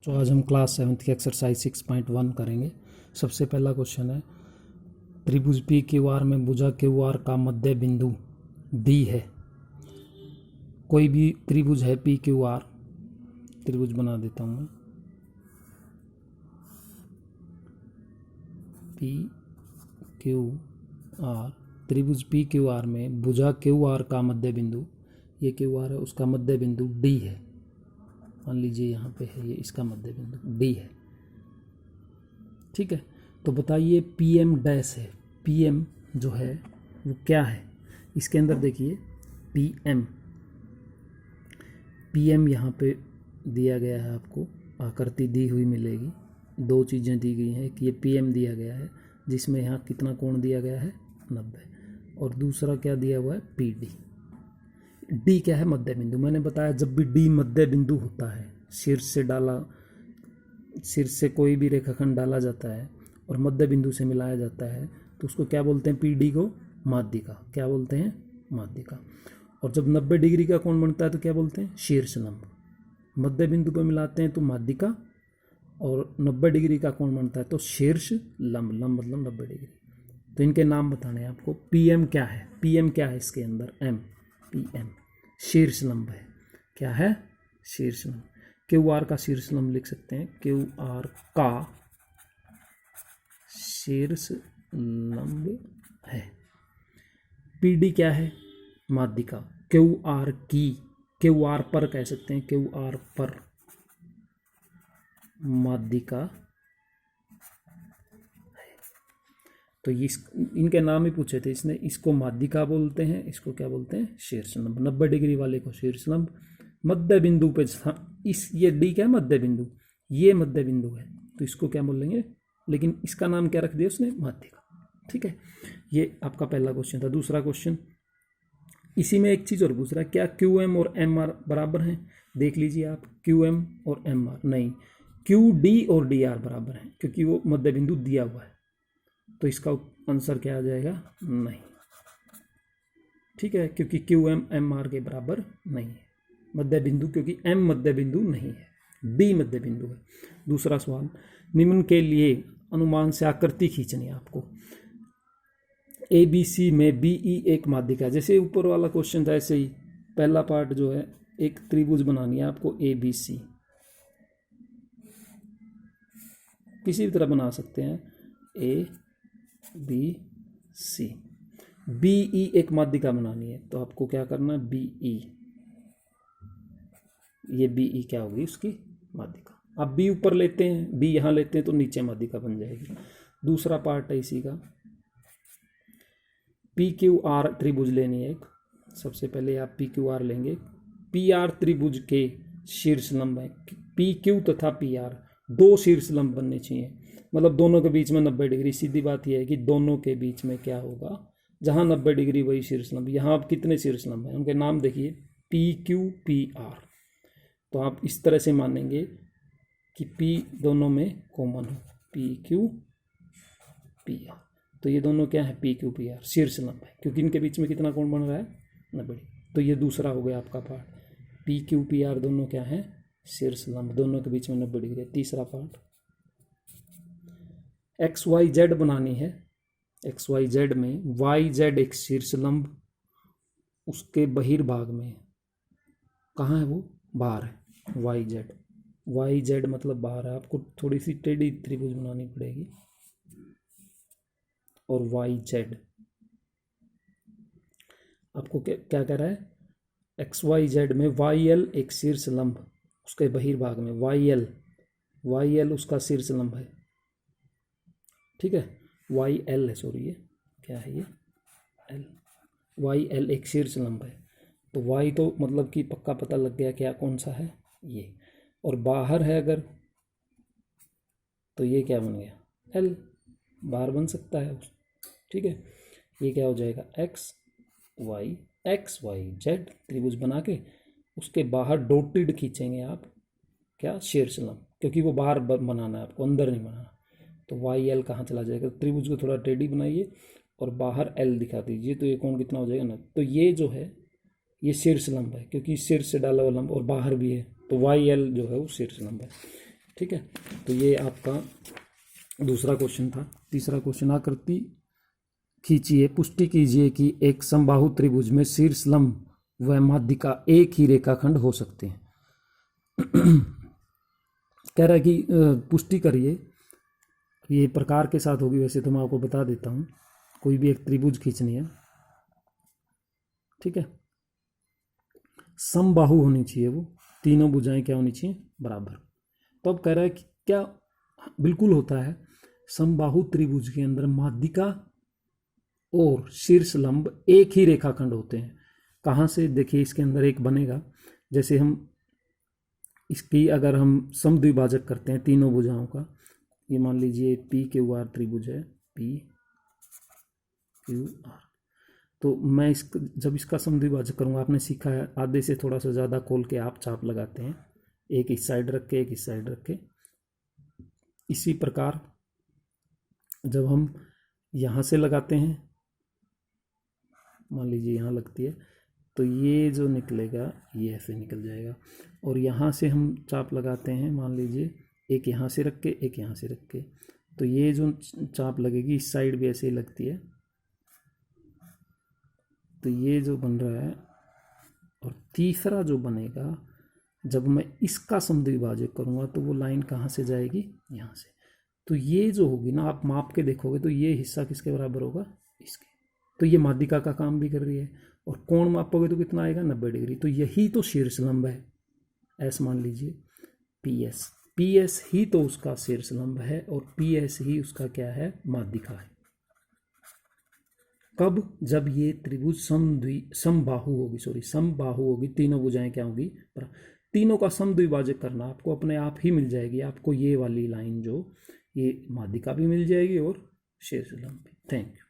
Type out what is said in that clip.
तो आज हम क्लास 7th की एक्सरसाइज 6.1 करेंगे। सबसे पहला क्वेश्चन है, त्रिभुज पी क्यू आर में भुजा क्यू आर का मध्य बिंदु डी है। कोई भी त्रिभुज है पी क्यू आर, त्रिभुज बना देता हूँ मैं, पी क्यू आर, त्रिभुज पी क्यू आर में भुजा क्यू आर का मध्य बिंदु, ये क्यू आर है, उसका मध्य बिंदु डी है। मान लीजिए यहाँ पे है, ये इसका मध्य बिंदु डी है। ठीक है, तो बताइए पी एम डैश है, पी एम जो है वो क्या है। इसके अंदर देखिए पी एम यहाँ पे दिया गया है, आपको आकृति दी हुई मिलेगी। दो चीज़ें दी गई हैं कि ये पी एम दिया गया है, जिसमें यहाँ कितना कोण दिया गया है 90, और दूसरा क्या दिया हुआ है पी डी। डी क्या है मध्य बिंदु। मैंने बताया जब भी डी मध्य बिंदु होता है, शीर्ष से कोई भी रेखाखंड डाला जाता है और मध्य बिंदु से मिलाया जाता है तो उसको क्या बोलते हैं, पी डी को माध्यिका। क्या बोलते हैं, माध्यिका। और जब 90 डिग्री का कोण बनता है तो क्या बोलते हैं, शीर्ष लंब। मध्य बिंदु पर मिलाते हैं तो माध्यिका, और 90 डिग्री का कोण बनता है तो शीर्ष लंब। लंब मतलब 90 डिग्री। तो इनके नाम बताने हैं आपको। पी एम क्या है, पी एम क्या है इसके अंदर, एम, पी एम शीर्ष लंब है। क्या है, शीर्ष लंब। क्यू आर का शीर्ष लंब लिख सकते हैं, क्यू आर का शीर्ष लंब है। पी डी क्या है, माध्यिका। क्यू आर की, क्यू आर पर कह सकते हैं, क्यू आर पर माध्यिका है। तो इनके नाम ही पूछे थे इसने। इसको माध्यिका बोलते हैं, इसको क्या बोलते हैं, शीर्ष लंब। 90 डिग्री वाले को शीर्ष लंब। मध्य बिंदु पे इस ये डी क्या है, मध्य बिंदु, ये मध्य बिंदु है तो इसको क्या बोलेंगे, लेकिन इसका नाम क्या रख दिया उसने, माध्यिका। ठीक है, ये आपका पहला क्वेश्चन था। दूसरा क्वेश्चन, इसी में एक चीज और पूछ रहा है, क्या क्यू एम और एम आर बराबर हैं। देख लीजिए आप, क्यू एम और एम आर नहीं, क्यू डी और डी आर बराबर हैं, क्योंकि वो मध्य बिंदु दिया हुआ है। तो इसका आंसर क्या आ जाएगा, नहीं। ठीक है, क्योंकि क्यू एम एम आर के बराबर नहीं है मध्य बिंदु, क्योंकि एम मध्य बिंदु नहीं है, डी मध्य बिंदु है। दूसरा सवाल, निम्न के लिए अनुमान से आकृति खींचनी है आपको। ए बी सी में बी ई एक माध्यिका। जैसे ऊपर वाला क्वेश्चन था ऐसे ही पहला पार्ट जो है, एक त्रिभुज बनानी है आपको ए बी सी, किसी भी तरह बना सकते हैं, A B C. B E एक माध्यिका बनानी है तो आपको क्या करना है, बी ई, ये बी ई क्या होगी, उसकी माध्यिका। आप बी ऊपर लेते हैं, बी यहाँ लेते हैं तो नीचे माध्यिका बन जाएगी। दूसरा पार्ट है इसी का, पी क्यू आर त्रिभुज लेनी है एक। सबसे पहले आप पी क्यू आर लेंगे। पी आर त्रिभुज के शीर्ष लंब है, पी क्यू तथा पी आर दो शीर्ष लंब बनने चाहिए, मतलब दोनों के बीच में 90 डिग्री। सीधी बात यह है कि दोनों के बीच में क्या होगा, जहाँ 90 डिग्री वही शीर्ष लंब। यहाँ आप कितने शीर्ष लंब हैं, उनके नाम देखिए, पी क्यू पी आर। तो आप इस तरह से मानेंगे कि P दोनों में कॉमन हो, पी क्यू पी आर। तो ये दोनों क्या है, पी क्यू पी आर शीर्ष लंब है, क्योंकि इनके बीच में कितना कोण बन रहा है, 90 डिग्री। तो ये दूसरा हो गया आपका part, P Q P R दोनों क्या है, शीर्ष लंब, दोनों के बीच में 90 डिग्री। तीसरा पार्ट, एक्स वाई जेड बनानी है। एक्स वाई जेड में वाई जेड एक शीर्ष लंब, उसके बहिर्भाग में कहाँ है वो, बाहर है, वाई जेड। वाई जेड मतलब बाहर है, आपको थोड़ी सी टेढ़ी त्रिभुज बनानी पड़ेगी। और वाई जेड आपको क्या कह रहा है, एक्स वाई जेड में वाई एल एक शीर्ष लंब, उसके बहिर्भाग में वाई एल उसका शीर्ष लंब है। ठीक है, वाई एल है, सॉरी ये क्या है, ये एल, वाई एल एक शीर्ष लंब है। तो वाई तो मतलब कि पक्का पता लग गया क्या कौन सा है, ये। और बाहर है अगर, तो ये क्या बन गया, एल, बाहर बन सकता है। ठीक है, ये क्या हो जाएगा, एक्स वाई जेड त्रिभुज बना के उसके बाहर डॉटेड खींचेंगे आप, क्या, शीर्ष लंब, क्योंकि वो बाहर बनाना है आपको, अंदर नहीं बनाना। तो वाई एल कहाँ चला जाएगा, त्रिभुज को थोड़ा टेढ़ी बनाइए और बाहर एल दिखा दीजिए, तो ये कोण कितना हो जाएगा ना। तो ये जो है ये शीर्ष लंब है, क्योंकि शीर्ष से डाला हुआ लंब और बाहर भी है, तो वाई एल जो है वो शीर्ष लंब है। ठीक है, तो ये आपका दूसरा क्वेश्चन था। तीसरा क्वेश्चन, आकृति खींचिए, पुष्टि कीजिए कि एक समबाहु त्रिभुज में शीर्ष लंब व माध्यिका एक ही रेखाखंड हो सकते हैं। कह रहा है कि पुष्टि करिए, ये प्रकार के साथ होगी, वैसे तो मैं आपको बता देता हूँ। कोई भी एक त्रिभुज खींचनी है, ठीक है, समबाहु होनी चाहिए, वो तीनों भुजाएं क्या होनी चाहिए, बराबर। तो अब कह रहा है कि क्या बिल्कुल होता है, समबाहु त्रिभुज के अंदर माध्यिका और शीर्ष लंब एक ही रेखाखंड होते हैं। कहाँ से, देखिए इसके अंदर एक बनेगा, जैसे हम इसकी अगर हम समद्विभाजक करते हैं तीनों भुजाओं का, ये मान लीजिए पी क्यू आर त्रिभुज है, पी क्यू आर, तो मैं जब इसका समद्विभाजक करूँगा, आपने सीखा है आधे से थोड़ा सा ज़्यादा खोल के आप चाप लगाते हैं, एक इस साइड रख के एक इस साइड रख के। इसी प्रकार जब हम यहाँ से लगाते हैं, मान लीजिए यहाँ लगती है, तो ये जो निकलेगा ये ऐसे निकल जाएगा। और यहाँ से हम चाप लगाते हैं, मान लीजिए एक यहाँ से रख के एक यहाँ से रख के, तो ये जो चाप लगेगी इस साइड भी ऐसे ही लगती है, तो ये जो बन रहा है। और तीसरा जो बनेगा, जब मैं इसका समद्विभाजक करूँगा तो वो लाइन कहाँ से जाएगी, यहाँ से। तो ये जो होगी ना, आप माप के देखोगे तो ये हिस्सा किसके बराबर होगा, इसके। तो ये माध्यिका का काम भी कर रही है। और कोण मापोगे तो कितना आएगा, 90 डिग्री। तो यही तो शीर्ष लंब है, ऐसा मान लीजिए पी एस, पी एस ही तो उसका शीर्ष लंब है और पी एस ही उसका क्या है, माध्यिका है। कब, जब ये त्रिभुज समबाहु होगी, समबाहु होगी, तीनों भुजाएं क्या होगी, तीनों का समद्विभाजक करना आपको अपने आप ही मिल जाएगी। आपको ये वाली लाइन जो, ये माध्यिका भी मिल जाएगी और शीर्ष लंब भी। Thank you.